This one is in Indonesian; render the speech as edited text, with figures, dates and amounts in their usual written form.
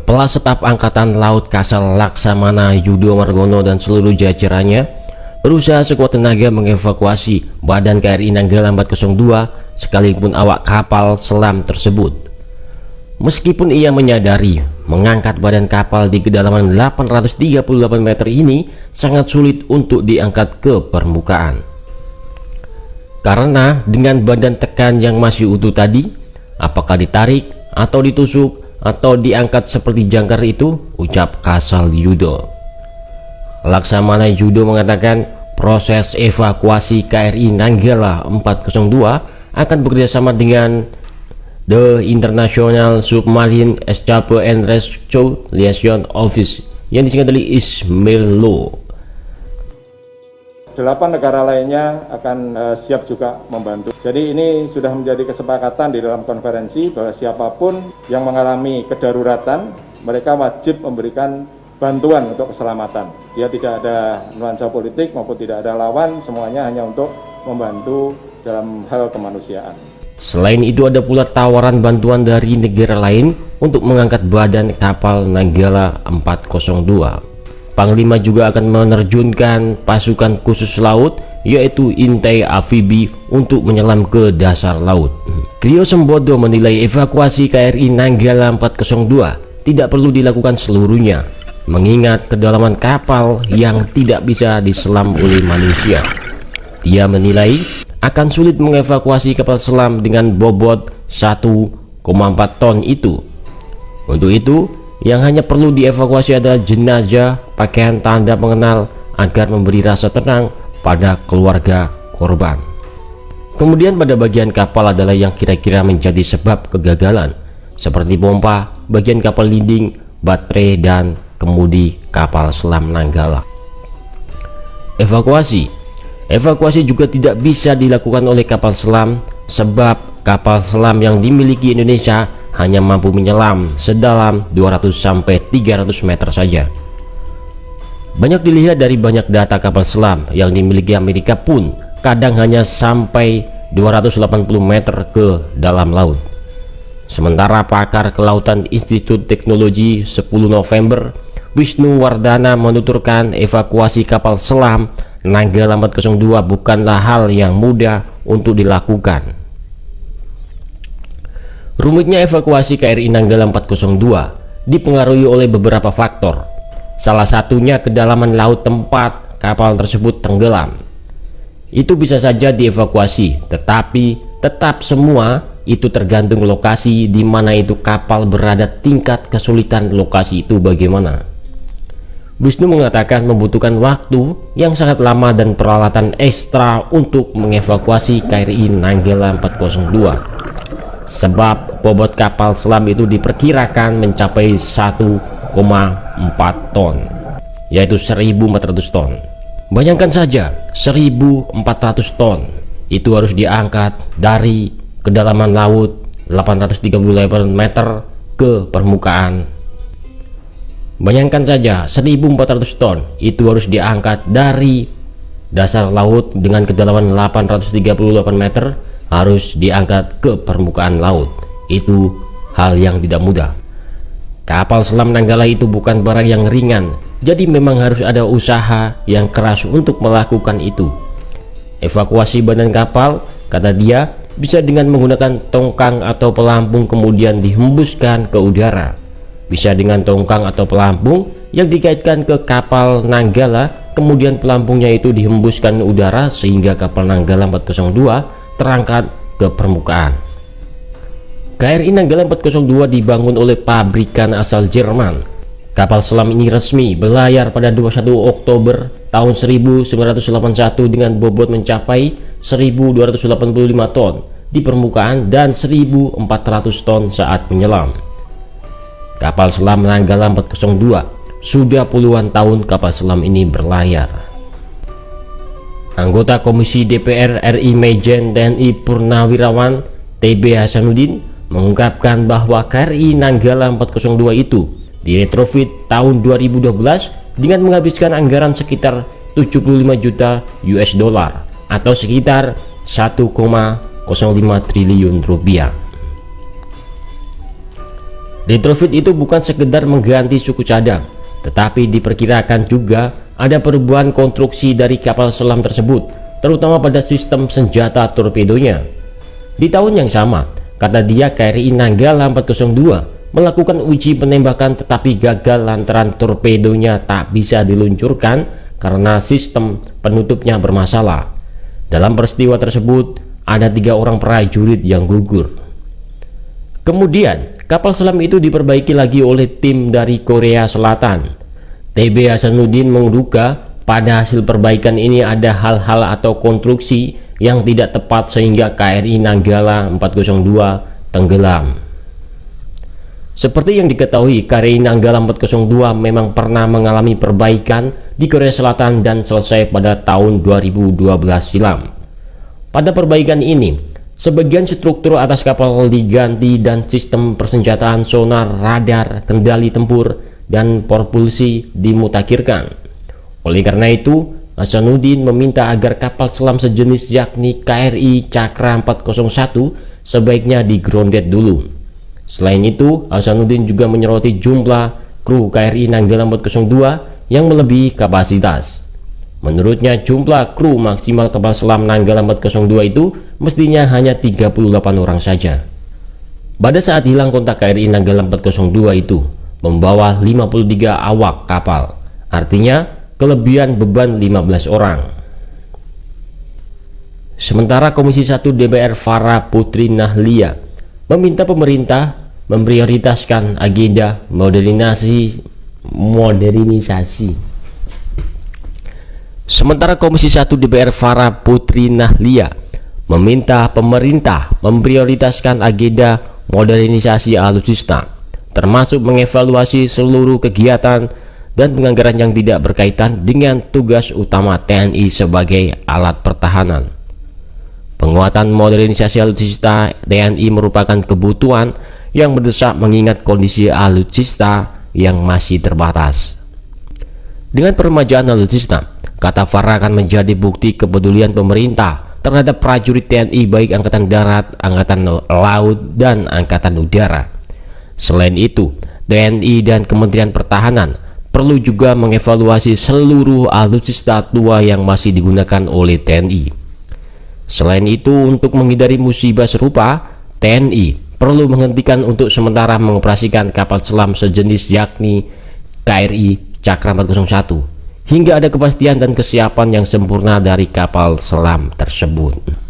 Kepala Staf Angkatan Laut Kasal Laksamana Yudo Margono dan seluruh jajarannya berusaha sekuat tenaga mengevakuasi badan KRI Nanggala 402 sekalipun awak kapal selam tersebut. Meskipun ia menyadari mengangkat badan kapal di kedalaman 838 meter ini sangat sulit untuk diangkat ke permukaan. Karena dengan badan tekan yang masih utuh tadi, apakah ditarik atau ditusuk atau diangkat seperti jangkar itu, ucap Kasal Yudo. Laksamana Yudo mengatakan proses evakuasi KRI Nanggala 402 akan bekerjasama dengan The International Submarine Escape and Rescue Liaison Office yang disingkat dari ISMELO. 8 negara lainnya akan siap juga membantu. Jadi ini sudah menjadi kesepakatan di dalam konferensi bahwa siapapun yang mengalami kedaruratan, mereka wajib memberikan bantuan untuk keselamatan. Dia tidak ada nuansa politik maupun tidak ada lawan, semuanya hanya untuk membantu dalam hal kemanusiaan. Selain itu ada pula tawaran bantuan dari negara lain untuk mengangkat badan kapal Nanggala 402. Panglima juga akan menerjunkan pasukan khusus laut yaitu intai amfibi untuk menyelam ke dasar laut. Griyo Sembodo menilai evakuasi KRI Nanggala 402 tidak perlu dilakukan seluruhnya mengingat kedalaman kapal yang tidak bisa diselam oleh manusia. Dia menilai akan sulit mengevakuasi kapal selam dengan bobot 1,4 ton itu. Untuk itu yang hanya perlu dievakuasi adalah jenazah, pakaian tanda pengenal agar memberi rasa tenang pada keluarga korban. Kemudian pada bagian kapal adalah yang kira-kira menjadi sebab kegagalan seperti pompa, bagian kapal linding, baterai dan kemudi kapal selam Nanggala. Evakuasi juga tidak bisa dilakukan oleh kapal selam sebab kapal selam yang dimiliki Indonesia hanya mampu menyelam sedalam 200-300 meter saja. Banyak dilihat dari banyak data kapal selam yang dimiliki Amerika pun kadang hanya sampai 280 meter ke dalam laut. Sementara pakar kelautan Institut Teknologi 10 November Wisnu Wardana menuturkan evakuasi kapal selam Nanggala 402 bukanlah hal yang mudah untuk dilakukan. Rumitnya evakuasi KRI Nanggala 402 dipengaruhi oleh beberapa faktor. Salah satunya kedalaman laut tempat kapal tersebut tenggelam. Itu bisa saja dievakuasi, tetapi tetap semua itu tergantung lokasi di mana itu kapal berada, tingkat kesulitan lokasi itu bagaimana. Wisnu mengatakan membutuhkan waktu yang sangat lama dan peralatan ekstra untuk mengevakuasi KRI Nanggala 402. Sebab bobot kapal selam itu diperkirakan mencapai 1,4 ton, yaitu 1.400 ton. Bayangkan saja 1.400 ton itu harus diangkat dari kedalaman laut 838 meter ke permukaan. Bayangkan saja 1.400 ton itu harus diangkat dari dasar laut dengan kedalaman 838 meter harus diangkat ke permukaan laut. Itu hal yang tidak mudah. Kapal selam Nanggala itu bukan barang yang ringan, jadi memang harus ada usaha yang keras untuk melakukan itu. Evakuasi badan kapal, kata dia, bisa dengan menggunakan tongkang atau pelampung kemudian dihembuskan ke udara. Bisa dengan tongkang atau pelampung yang dikaitkan ke kapal Nanggala, kemudian pelampungnya itu dihembuskan udara sehingga kapal Nanggala 402 terangkat ke permukaan. KRI Nanggala 402 dibangun oleh pabrikan asal Jerman. Kapal selam ini resmi berlayar pada 21 Oktober tahun 1981 dengan bobot mencapai 1.285 ton di permukaan dan 1.400 ton saat menyelam. Kapal selam Nanggala 402 sudah puluhan tahun kapal selam ini berlayar. Anggota Komisi DPR RI Majen TNI Purnawirawan TB Hasanuddin mengungkapkan bahwa KRI Nanggala 402 itu diretrofit tahun 2012 dengan menghabiskan anggaran sekitar 75 juta US dollar atau sekitar 1,05 triliun rupiah. Retrofit itu bukan sekedar mengganti suku cadang, tetapi diperkirakan juga ada perubahan konstruksi dari kapal selam tersebut, terutama pada sistem senjata torpedonya. Di tahun yang sama, kata dia, KRI Nanggala 402 melakukan uji penembakan tetapi gagal lantaran torpedonya tak bisa diluncurkan karena sistem penutupnya bermasalah. Dalam peristiwa tersebut, ada 3 orang prajurit yang gugur. Kemudian, kapal selam itu diperbaiki lagi oleh tim dari Korea Selatan. TB Hasanuddin menduga pada hasil perbaikan ini ada hal-hal atau konstruksi yang tidak tepat sehingga KRI Nanggala 402 tenggelam. Seperti yang diketahui, KRI Nanggala 402 memang pernah mengalami perbaikan di Korea Selatan dan selesai pada tahun 2012 silam. Pada perbaikan ini, sebagian struktur atas kapal diganti dan sistem persenjataan sonar, radar, kendali tempur, dan propulsi dimutakhirkan. Oleh karena itu, Hasanuddin meminta agar kapal selam sejenis yakni KRI Cakra 401 sebaiknya di-grounded dulu. Selain itu, Hasanuddin juga menyoroti jumlah kru KRI Nanggala 402 yang melebihi kapasitas. Menurutnya, jumlah kru maksimal kapal selam Nanggala 402 itu mestinya hanya 38 orang saja. Pada saat hilang kontak, KRI Nanggala 402 itu membawa 53 awak kapal, artinya kelebihan beban 15 orang. Sementara Komisi 1 DPR Farah Putri Nahlia meminta pemerintah memprioritaskan agenda modernisasi. Sementara Komisi 1 DPR Farah Putri Nahlia meminta pemerintah memprioritaskan agenda modernisasi alutsista, termasuk mengevaluasi seluruh kegiatan dan penganggaran yang tidak berkaitan dengan tugas utama TNI sebagai alat pertahanan. Penguatan modernisasi alutsista TNI merupakan kebutuhan yang mendesak mengingat kondisi alutsista yang masih terbatas. Dengan peremajaan alutsista, kata Farah, akan menjadi bukti kepedulian pemerintah terhadap prajurit TNI baik Angkatan Darat, Angkatan Laut, dan Angkatan Udara. Selain itu, TNI dan Kementerian Pertahanan perlu juga mengevaluasi seluruh alutsista tua yang masih digunakan oleh TNI. Selain itu, untuk menghindari musibah serupa, TNI perlu menghentikan untuk sementara mengoperasikan kapal selam sejenis yakni KRI Cakra 401 hingga ada kepastian dan kesiapan yang sempurna dari kapal selam tersebut.